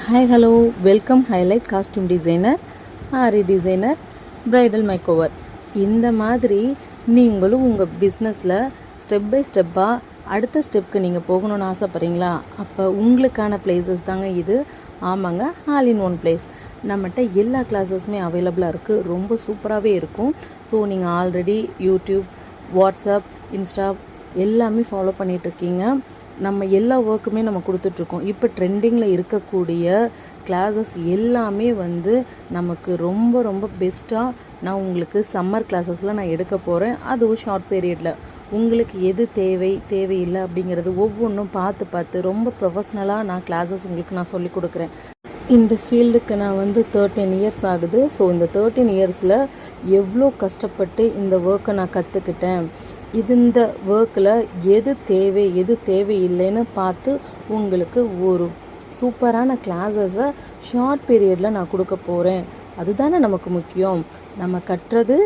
Hi hello welcome highlight costume designer, aari designer, bridal makeover. இந்த மாதிரி நீங்களும் உங்கள் பிஸ்னஸில் ஸ்டெப் பை ஸ்டெப்பாக அடுத்த ஸ்டெப்க்கு நீங்கள் போகணுன்னு ஆசைப்பட்றீங்களா? அப்போ உங்களுக்கான பிளேசஸ் தாங்க இது. ஆமாங்க, ஆல் இன் ஒன் பிளேஸ். நம்மகிட்ட எல்லா கிளாஸஸுமே அவைலபிளாக இருக்குது. ரொம்ப சூப்பராகவே இருக்கும். ஸோ நீங்கள் ஆல்ரெடி யூடியூப், வாட்ஸ்அப், இன்ஸ்டா எல்லாமே ஃபாலோ பண்ணிகிட்ருக்கீங்க. நம்ம எல்லா ஒர்க்குமே நம்ம கொடுத்துட்ருக்கோம். இப்போ ட்ரெண்டிங்கில் இருக்கக்கூடிய கிளாஸஸ் எல்லாமே நமக்கு ரொம்ப ரொம்ப பெஸ்ட்டாக நான் உங்களுக்கு சம்மர் கிளாஸஸில் நான் எடுக்க போகிறேன். அதுவும் ஷார்ட் பீரியடில் உங்களுக்கு எது தேவையில்லை அப்படிங்கிறது ஒவ்வொன்றும் பார்த்து ரொம்ப ப்ரொஃபஷ்னலாக நான் கிளாஸஸ் உங்களுக்கு நான் சொல்லிக் கொடுக்குறேன். இந்த ஃபீல்டுக்கு நான் 13 இயர்ஸ் ஆகுது. ஸோ இந்த 13 இயர்ஸில் எவ்வளோ கஷ்டப்பட்டு இந்த ஒர்க்கை நான் கற்றுக்கிட்டேன். இந்த ஒர்க்கில் எது தேவையில்லைன்னு பார்த்து உங்களுக்கு ஒரு சூப்பரான கிளாஸஸை ஷார்ட் பீரியடில் நான் கொடுக்க போகிறேன். அதுதானே நமக்கு முக்கியம். நம்ம கற்றது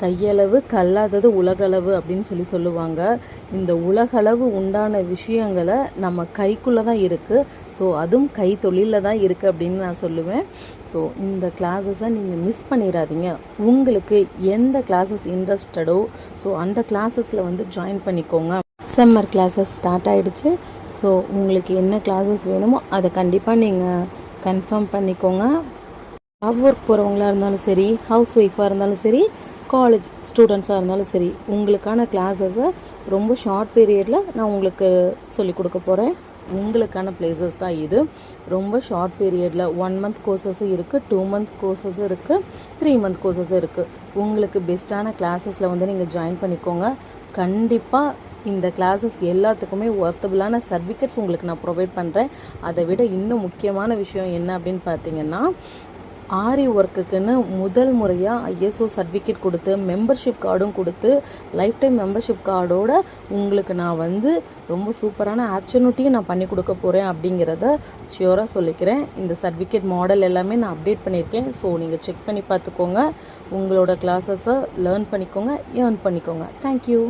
கையளவு, கல்லாதது உலகளவு அப்படின்னு சொல்லுவாங்க. இந்த உலகளவு உண்டான விஷயங்களை நம்ம கைக்குள்ளே தான் இருக்குது. ஸோ அதுவும் கை தொழிலில் தான் இருக்குது அப்படின்னு நான் சொல்லுவேன். ஸோ இந்த கிளாஸஸை நீங்கள் மிஸ் பண்ணிடாதீங்க. உங்களுக்கு எந்த கிளாஸஸ் இன்ட்ரெஸ்டடோ ஸோ அந்த கிளாஸஸில் ஜாயின் பண்ணிக்கோங்க. சம்மர் கிளாஸஸ் ஸ்டார்ட் ஆகிடுச்சு. ஸோ உங்களுக்கு என்ன கிளாஸஸ் வேணுமோ அதை கண்டிப்பாக நீங்கள் கன்ஃபார்ம் பண்ணிக்கோங்க. ஜாப் ஒர்க் போகிறவங்களா இருந்தாலும் சரி, ஹவுஸ் ஒய்ஃபாக இருந்தாலும் சரி, காலேஜ் ஸ்டூடெண்ட்ஸாக இருந்தாலும் சரி, உங்களுக்கான கிளாஸஸை ரொம்ப ஷார்ட் பீரியடில் நான் உங்களுக்கு சொல்லிக் கொடுக்க போகிறேன். உங்களுக்கான பிளேசஸ் தான் இது. ரொம்ப ஷார்ட் பீரியடில் 1 மந்த் கோர்சஸும் இருக்குது, 2 மந்த் கோர்சஸும் இருக்குது, 3 மந்த் கோர்சஸும் இருக்குது. உங்களுக்கு பெஸ்ட்டான கிளாஸஸில் நீங்கள் ஜாயின் பண்ணிக்கோங்க. கண்டிப்பாக இந்த கிளாஸஸ் எல்லாத்துக்குமே ஒர்த்தபுளான சர்டிஃபிகேட்ஸ் உங்களுக்கு நான் ப்ரொவைட் பண்ணுறேன். அதை விட இன்னும் முக்கியமான விஷயம் என்ன அப்படின்னு பார்த்தீங்கன்னா, ஆரி ஒர்க்குக்குன்னு முதல் முறையாக ISO சர்டிஃபிகேட் கொடுத்து மெம்பர்ஷிப் கார்டும் கொடுத்து லைஃப் டைம் மெம்பர்ஷிப் கார்டோடு உங்களுக்கு நான் ரொம்ப சூப்பரான ஆப்பர்ச்சுனிட்டியும் நான் பண்ணி கொடுக்க போகிறேன் அப்படிங்கிறத ஷியோராக சொல்லிக்கிறேன். இந்த சர்டிஃபிகேட் மாடல் எல்லாமே நான் அப்டேட் பண்ணியிருக்கேன். ஸோ நீங்கள் செக் பண்ணி பார்த்துக்கோங்க. உங்களோட கிளாஸஸை லேர்ன் பண்ணிக்கோங்க, ஏர்ன் பண்ணிக்கோங்க. தேங்க்யூ.